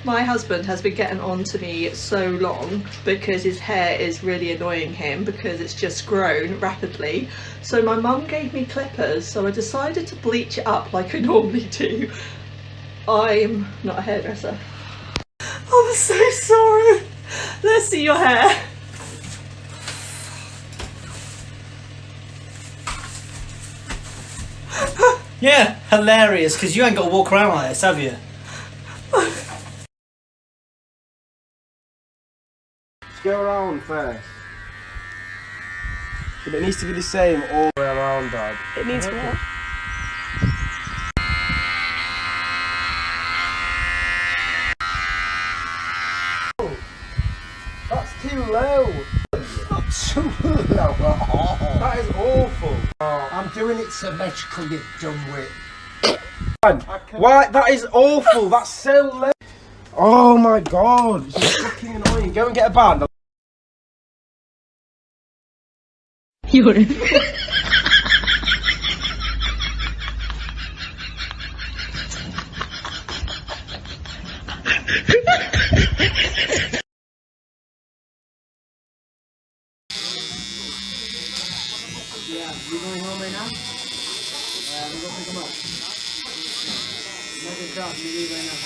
My husband has been getting on to me so long because his hair is really annoying him because it's just grown rapidly. So my mum gave me clippers, so I decided to bleach it up like I normally do. I'm not a hairdresser. I'm so sorry. Let's see your hair. Yeah, hilarious, because you ain't got to walk around like this, have you? Go around first. But it needs to be the same all the way around, Dad. It needs what? That's too low. Not too low at all. That is awful. I'm doing it symmetrical, you dumb-wit. Why? That is awful. That's so low. Oh my god. It's fucking annoying. Go and get a band. You're Yeah, you going home right now? We go pick him up. Make it drop, you leave right now.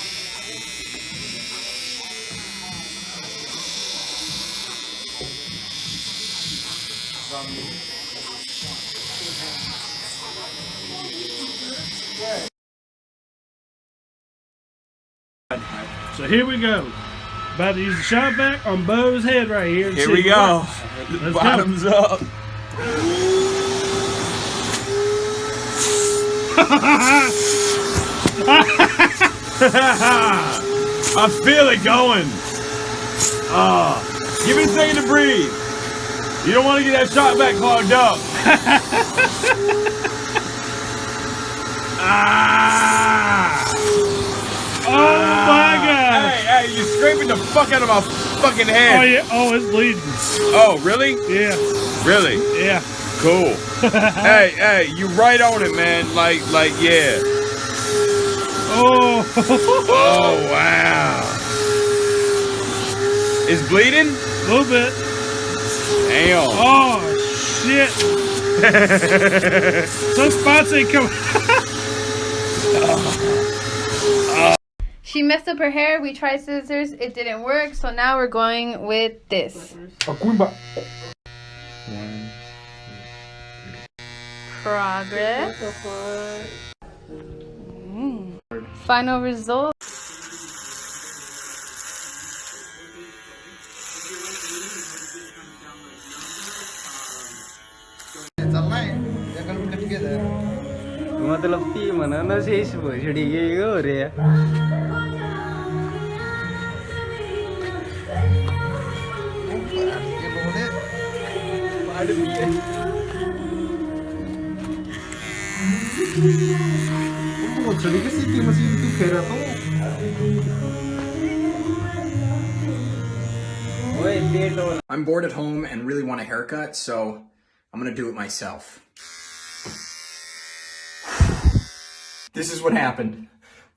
So here we go. About to use the shot vac on Bo's head right here. Here we go. Bottoms up. I feel it going. Give me a second to breathe. You don't want to get that shot back clogged up. Oh my God! Hey, you're scraping the fuck out of my fucking head. Oh yeah. Oh, it's bleeding. Oh, really? Yeah. Really? Yeah. Cool. hey, you right on it, man. Like, yeah. Oh. Oh, wow. It's bleeding? A little bit. Damn. Oh shit. Some spots ain't coming. She messed up her hair. We tried scissors. It didn't work. So now we're going with this. Progress. Final result. मतलब team है ना से इस बड़ी ये हो रही है I'm bored at home and really want a haircut, so I'm gonna do it myself. This is what happened.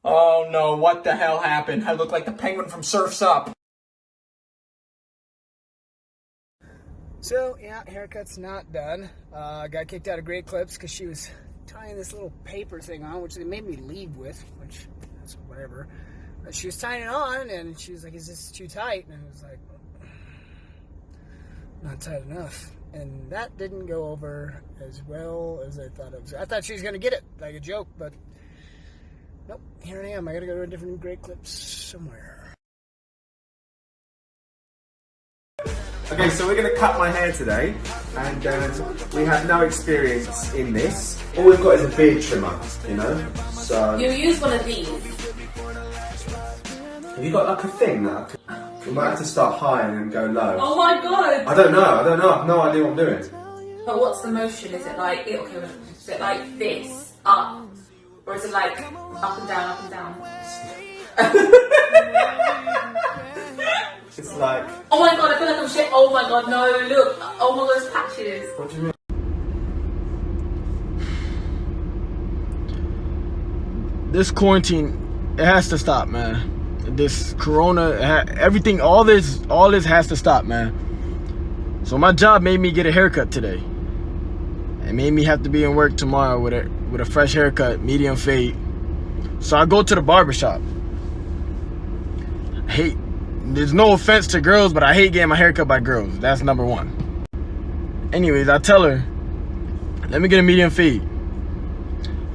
Oh no, what the hell happened? I look like the penguin from Surf's Up. So, yeah, haircut's not done. Got kicked out of Great Clips because she was tying this little paper thing on, which they made me leave with, which, that's whatever. But she was tying it on, and she was like, is this too tight? And I was like, not tight enough. And that didn't go over as well as I thought it was. I thought she was going to get it, like a joke, but nope, here I am. I got to go to a different Great Clips somewhere. Okay, so we're going to cut my hair today, and we have no experience in this. All we've got is a beard trimmer, you know, so... You use one of these. Have you got like a thing that we might have to start high and then go low? Oh my god! I don't know, I have no idea what I'm doing. But what's the motion? Is it like, okay, is it like this, up? Or is it like up and down, up and down? It's like... Oh my god, I feel like I'm shit. Oh my god, no, look. Oh my god, there's patches. What do you mean? This quarantine, it has to stop, man. this corona, everything, all this has to stop, man. So my job made me get a haircut today. It made me have to be in work tomorrow with a fresh haircut, medium fade. So I go to the barbershop. There's no offense to girls, but I hate getting my haircut by girls. That's number one. Anyways, I tell her, let me get a medium fade.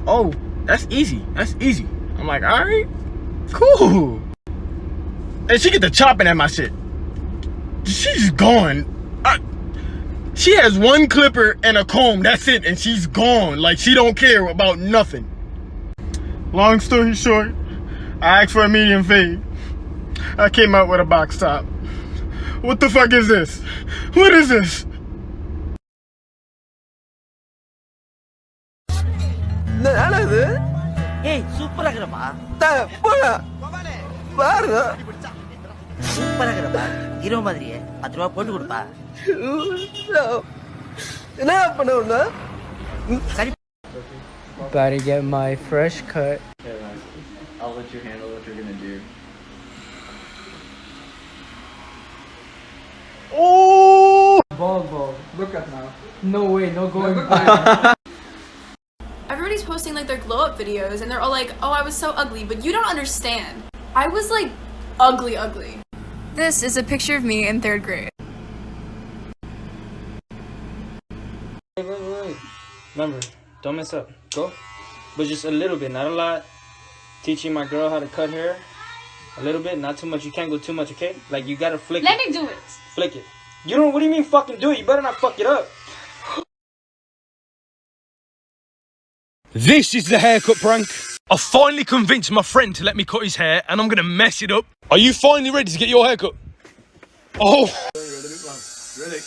Oh, that's easy. That's easy. I'm like, all right, cool. And she get to chopping at my shit. She's gone. She has one clipper and a comb. That's it, and she's gone. Like, she don't care about nothing. Long story short, I asked for a medium fade. I came out with a box top. What the fuck is this? What is this? Hey, super agrapa. Super agrapa. Hero madriye. 10 ரூபாய் போட்டு கொடுப்பா. என்ன பண்ணுவா? சரி. About to get my fresh cut. I'll let you handle what you're gonna do. Oh! Bald. Look up now. No way, no going back. Everybody's posting like their glow up videos and they're all like, oh, I was so ugly, but you don't understand. I was like ugly. This is a picture of me in 3rd grade. Wait. Remember, don't mess up. Go. But just a little bit, not a lot. Teaching my girl how to cut hair. A little bit, not too much. You can't go too much, okay? Like, you gotta flick it. Let me do it. Flick it. You don't, what do you mean fucking do it? You better not fuck it up. This is the haircut prank. I finally convinced my friend to let me cut his hair, and I'm gonna mess it up. Are you finally ready to get your haircut? Oh. Ready?